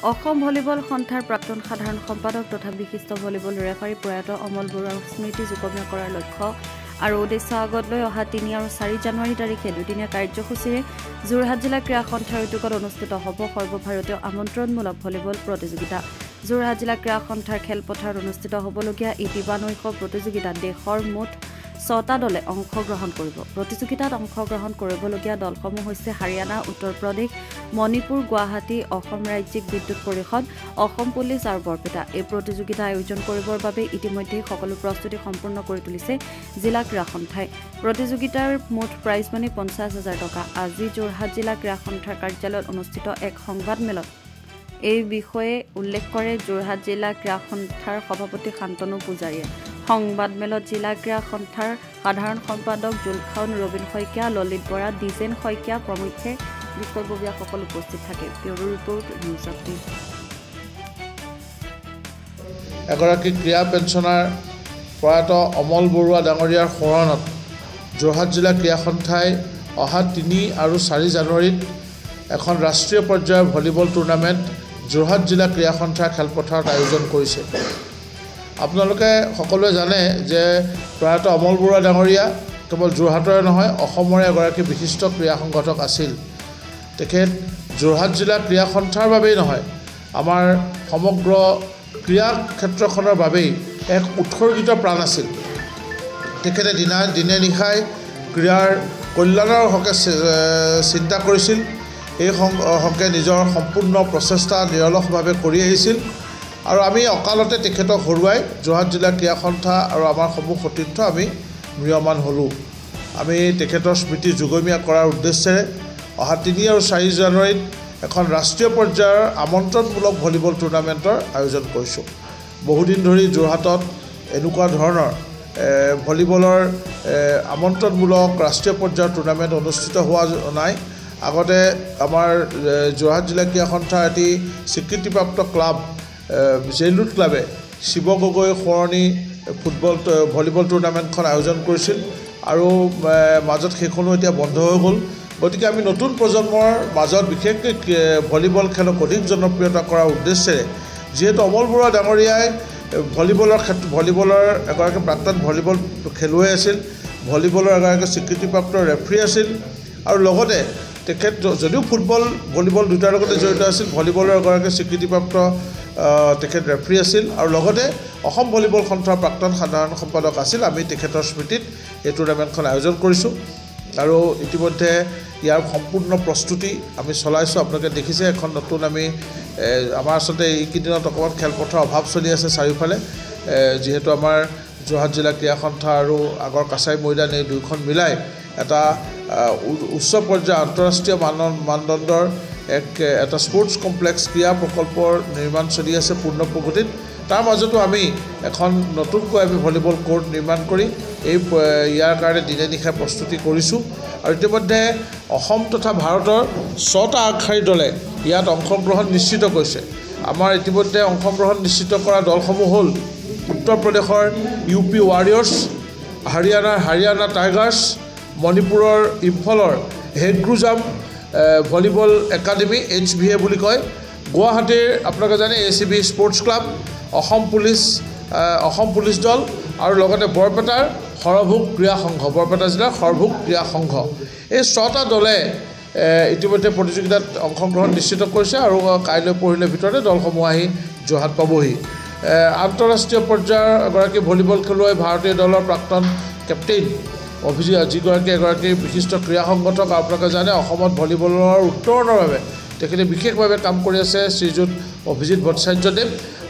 Assam volleyball সন্থাৰ প্ৰাক্তন সাধাৰণ সম্পাদক তথা বিশিষ্ট ভলীবল ৰেফাৰী প্ৰয়াত অমল বৰুৱাৰ স্মৃতি যুগমীয়া কৰাৰ লক্ষ্য আৰু উদ্দেশ্য আগত লৈ অহা ৩ আৰু ৪ জানুৱাৰী তাৰিখে দুদিনীয়া কাৰ্যসূচীৰে যোৰহাট জিলা ক্ৰীড়া সন্থাৰ উদ্যোগত অনুষ্ঠিত হ'ব সৰ্বভাৰতীয় আমন্ত্ৰণমূলক ভলীবল প্ৰতিযোগিতা। যোৰহাট জিলা ক্ৰীড়া সন্থাৰ খেলপথাৰত অনুষ্ঠিত হ'বলগীয়া এই দিবানৈশ প্ৰতিযোগিতাত দেশৰ মুঠ ৬টা দলে অংশগ্ৰহণ কৰিব। প্ৰতিযোগিতাত অংশগ্ৰহণ কৰিবলগীয়া দলসমূহ হৈছে হাৰিয়ানা, উত্তৰ প্ৰদেশ, মণিপুৰ, গুৱাহাটী, অসম ৰাজ্যিক বিদ্যুৎ পৰিষদ, অসম পুলিচ আৰু বৰপেটা। এই প্ৰতিযোগিতা আয়োজন কৰিবৰ বাবে ইতিমধ্যে সকলো প্ৰস্তুতি সম্পূৰ্ণ কৰি তুলিছে জিলা ক্ৰীড়া সন্থাই। প্ৰতিযোগিতাৰ মুঠ প্ৰাইজ মানি ৫০,০০০ টকা। আজি যোৰহাট জিলা ক্ৰীড়া সন্থাৰ কাৰ্যালয়ত অনুষ্ঠিত এক সংবাদমেলত এই বিষয়ে উল্লেখ কৰে যোৰহাট জিলা ক্ৰীড়া সন্থাৰ সভাপতি শান্তনু পূজাৰীয়ে। সংবাদমেলত জিলা ক্ৰীড়া সন্থাৰ সাধাৰণ সম্পাদক জুলখাউন ৰবীন শইকীয়া, ললিত বৰা, দ্বিজেন শইকীয়া প্ৰমুখ্যে বিষয়ববীয়াসকল উপস্থিত থাকে। Bureau report, news update. এগৰাকী ক্ৰীড়া পেঞ্চনাৰ প্ৰয়াত অমল বৰুৱা ডাঙৰীয়াৰ সোঁৱৰণত যোৰহাট জিলা ক্ৰীড়া সন্থাই অহা ৩ আৰু ৪ জানুৱাৰীত এখন ৰাষ্ট্ৰীয় পৰ্যায়ৰ ভলীবল টুৰ্ণামেণ্ট যোৰহাট জিলা ক্ৰীড়া সন্থাৰ খেলপথাৰত আয়োজন কৰিছে। আপোনালোকে সকলোৱে জানে যে প্ৰয়াত অমল বৰুৱা ডাঙৰীয়া কেৱল যোৰহাটৰে নহয় অসমৰে এগৰাকী বিশিষ্ট ক্ৰীড়া সংগঠক আছিল। তেখেত যোৰহাট জিলা ক্ৰীড়া সন্থাৰ বাবেই নহয়, আমাৰ সমগ্ৰ ক্ৰীড়া ক্ষেত্ৰখনৰ বাবেই এক উৎসৰ্গিত প্ৰাণ আছিল। তেখেতে দিনে নিশাই ক্ৰীড়াৰ কল্যাণৰ হকে চিন্তা কৰিছিল। এই হকে নিজৰ সম্পূৰ্ণ প্ৰচেষ্টা নিৰলসভাৱে কৰি আহিছিল আৰু আমি অকালতে তেখেতক হৰুৱাই যোৰহাট জিলা ক্ৰীড়া সন্থা আৰু আমাৰ সমূহ সতীৰ্থ আমি ম্ৰিয়মান হ'লোঁ। আমি তেখেতৰ স্মৃতি যুগমীয়া কৰাৰ উদ্দেশ্যেৰে অহা ৩ আৰু ৪ জানুৱাৰীত এখন ৰাষ্ট্ৰীয় পৰ্যায়ৰ আমন্ত্ৰণমূলক ভলীবল টুৰ্ণামেণ্টৰ আয়োজন কৰিছোঁ। বহুদিন ধৰি যোৰহাটত এনেকুৱা ধৰণৰ ভলীবলৰ আমন্ত্ৰণমূলক ৰাষ্ট্ৰীয় পৰ্যায়ৰ টুৰ্ণামেণ্ট অনুষ্ঠিত হোৱা নাই। আগতে আমাৰ যোৰহাট জিলা ক্ৰীড়া সন্থাৰ এটি স্বীকৃতিপ্ৰাপ্ত ক্লাব জেইলুট ক্লাবে শিৱ গগৈ সোঁৱৰণী ভলীবল টুৰ্ণামেণ্টখন আয়োজন কৰিছিল আৰু মাজত সেইখনো এতিয়া বন্ধ হৈ গ'ল। গতিকে আমি নতুন প্ৰজন্মৰ মাজত বিশেষকৈ ভলীবল খেলক অধিক জনপ্ৰিয়তা কৰাৰ উদ্দেশ্যেৰে যিহেতু অমল বৰুৱা ডাঙৰীয়াই ভলীবলৰ এগৰাকী প্ৰাক্তন ভলীবল খেলুৱৈ আছিল, ভলীবলৰ এগৰাকী স্বীকৃতিপ্ৰাপ্ত ৰেফাৰী আছিল আৰু লগতে তেখেত যদিও ভলীবল দুটাৰ লগতে জড়িত আছিল, ভলীবলৰ এগৰাকী স্বীকৃতিপ্ৰাপ্ত তেখেত ৰেফাৰী আছিল আৰু লগতে অসম ভলীবল সন্থাৰ প্ৰাক্তন সাধাৰণ সম্পাদক আছিল। আমি তেখেতৰ স্মৃতিত এই টুৰ্ণামেণ্টখন আয়োজন কৰিছোঁ আৰু ইতিমধ্যে ইয়াৰ সম্পূৰ্ণ প্ৰস্তুতি আমি চলাইছোঁ। আপোনালোকে দেখিছে এখন নতুন আমাৰ আচলতে এইকেইদিনত অকণমান খেলপথাৰৰ অভাৱ চলি আছে চাৰিওফালে, যিহেতু আমাৰ যোৰহাট জিলা ক্ৰীড়া সন্থা আৰু আগৰ কাছাৰী মৈদান এই দুয়োখন মিলাই এটা উচ্চ পৰ্যায়ৰ আন্তঃৰাষ্ট্ৰীয় মানদণ্ডৰ এটা স্পৰ্টছ কমপ্লেক্স ক্ৰীড়া প্ৰকল্পৰ নিৰ্মাণ চলি আছে পূৰ্ণ প্ৰগতিত। তাৰ মাজতো আমি এখন নতুনকৈ ভলীবল কোৰ্ট নিৰ্মাণ কৰি ইয়াৰ কাৰণে দিনে নিশাই প্ৰস্তুতি কৰিছোঁ আৰু ইতিমধ্যে অসম তথা ভাৰতৰ ৬টা আগশাৰী দলে ইয়াত অংশগ্ৰহণ নিশ্চিত কৰিছে। আমাৰ ইতিমধ্যে অংশগ্ৰহণ নিশ্চিত কৰা দলসমূহ হ'ল উত্তৰ প্ৰদেশৰ UP ৱাৰিয়ৰ্ছ, হাৰিয়ানা টাইগাৰ্ছ, মণিপুৰৰ ইম্ফলৰ হেগ্ৰুজাম ভলীবল একাডেমি HVA বুলি কয়, গুৱাহাটীৰ আপোনালোকে জানে ACB sports club, Assam police দল আৰু লগতে বৰপেটাৰ সৰভোগ ক্ৰীড়া সংঘ, বৰপেটা জিলাৰ সৰভোগ ক্ৰীড়া সংঘ। এই 6টা দলে ইতিমধ্যে প্ৰতিযোগিতাত অংশগ্ৰহণ নিশ্চিত কৰিছে আৰু কাইলৈ পৰহিলৈৰ ভিতৰতে দলসমূহ আহি যোৰহাট পাবহি। আন্তঃৰাষ্ট্ৰীয় পৰ্যায়ৰ এগৰাকী ভলীবল খেলুৱৈ ভাৰতীয় দলৰ প্ৰাক্তন কেপ্টেইন যিগৰাকী এগৰাকী বিশিষ্ট ক্ৰীড়া সংগঠক। আপোনালোকে জানে অসমত ভলীবলৰ উত্তৰণৰ বাবে তেখেতে বিশেষভাৱে কাম কৰি আছে শ্ৰীযুত অভিজিত ভট্টাচাৰ্যদেৱ।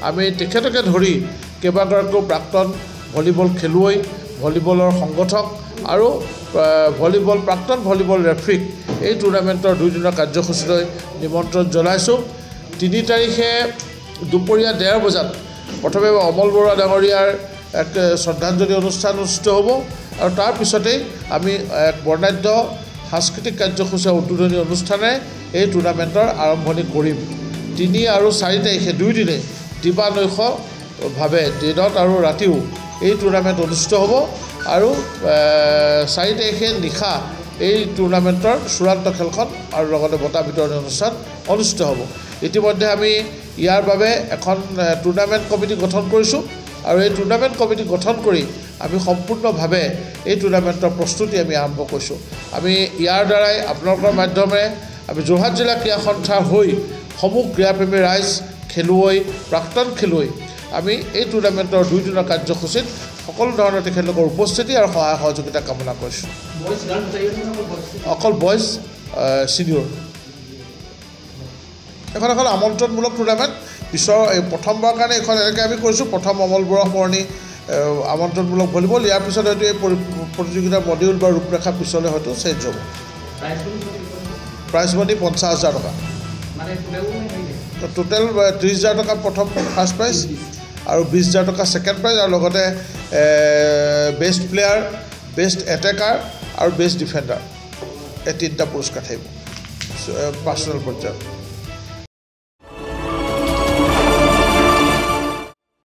আমি তেখেতকে ধৰি কেইবাগৰাকীও প্ৰাক্তন ভলীবল খেলুৱৈ, ভলীবলৰ সংগঠক আৰু প্ৰাক্তন ভলীবল ৰেফাৰীক এই টুৰ্ণামেণ্টৰ 2 দিনৰ কাৰ্যসূচীলৈ নিমন্ত্ৰণ জনাইছোঁ। 3 তাৰিখে দুপৰীয়া 1:30 বজাত প্ৰথমে অমল বৰুৱা ডাঙৰীয়াৰ এক শ্ৰদ্ধাঞ্জলি অনুষ্ঠান অনুষ্ঠিত হ'ব আৰু তাৰ পিছতেই আমি এক বৰ্ণাঢ্য সাংস্কৃতিক কাৰ্যসূচীৰ উদ্বোধনী অনুষ্ঠানেৰে এই টুৰ্ণামেণ্টৰ আৰম্ভণি কৰিম। 3 আৰু 4 তাৰিখে 2 দিনে দিবানৈশভাৱে দিনত আৰু ৰাতিও এই টুৰ্ণামেণ্ট অনুষ্ঠিত হ'ব আৰু 4 তাৰিখে নিশা এই টুৰ্ণামেণ্টৰ চূড়ান্ত খেলখন আৰু লগতে বঁটা বিতৰণী অনুষ্ঠান অনুষ্ঠিত হ'ব। ইতিমধ্যে আমি ইয়াৰ বাবে এখন টুৰ্ণামেণ্ট কমিটি গঠন কৰিছোঁ আৰু এই টুৰ্ণামেণ্ট কমিটি গঠন কৰি আমি সম্পূৰ্ণভাৱে এই টুৰ্ণামেণ্টৰ প্ৰস্তুতি আমি আৰম্ভ কৰিছোঁ আমি ইয়াৰ দ্বাৰাই আপোনালোকৰ মাধ্যমেৰে আমি যোৰহাট জিলা ক্ৰীড়া সন্থাৰ হৈ সমূহ ক্ৰীড়াপ্ৰেমী ৰাইজ খেলুৱৈ প্ৰাক্তন খেলুৱৈ আমি এই টুৰ্ণামেণ্টৰ 2 দিনৰ কাৰ্যসূচীত সকলো ধৰণৰ তেখেতলোকৰ উপস্থিতি আৰু সহায় সহযোগিতা কামনা কৰিছোঁ অকল বয়জ ছিনিয়ৰ এখন আমন্ত্ৰণমূলক টুৰ্ণামেণ্ট পিছৰ প্ৰথমবাৰৰ কাৰণে এখন এনেকৈ আমি কৰিছোঁ প্ৰথম অমল বৰুৱা সোঁৱৰণী আমন্ত্ৰণমূলক ভলীবল ইয়াৰ পিছত হয়তো এই প্ৰতিযোগিতাৰ মডিউল বা ৰূপৰেখা পিছলৈ হয়তো চেঞ্জ হ'ব প্ৰাইজ মানি 50,000 টকা টোটেল 30,000 টকা প্ৰথম ফাৰ্ষ্ট প্ৰাইজ আৰু 20,000 টকা ছেকেণ্ড প্ৰাইজ আৰু লগতে বেষ্ট প্লেয়াৰ বেষ্ট এটেকাৰ আৰু বেষ্ট ডিফেণ্ডাৰ এই 3টা পুৰস্কাৰ থাকিব পাৰ্চনেল পৰ্যায়ত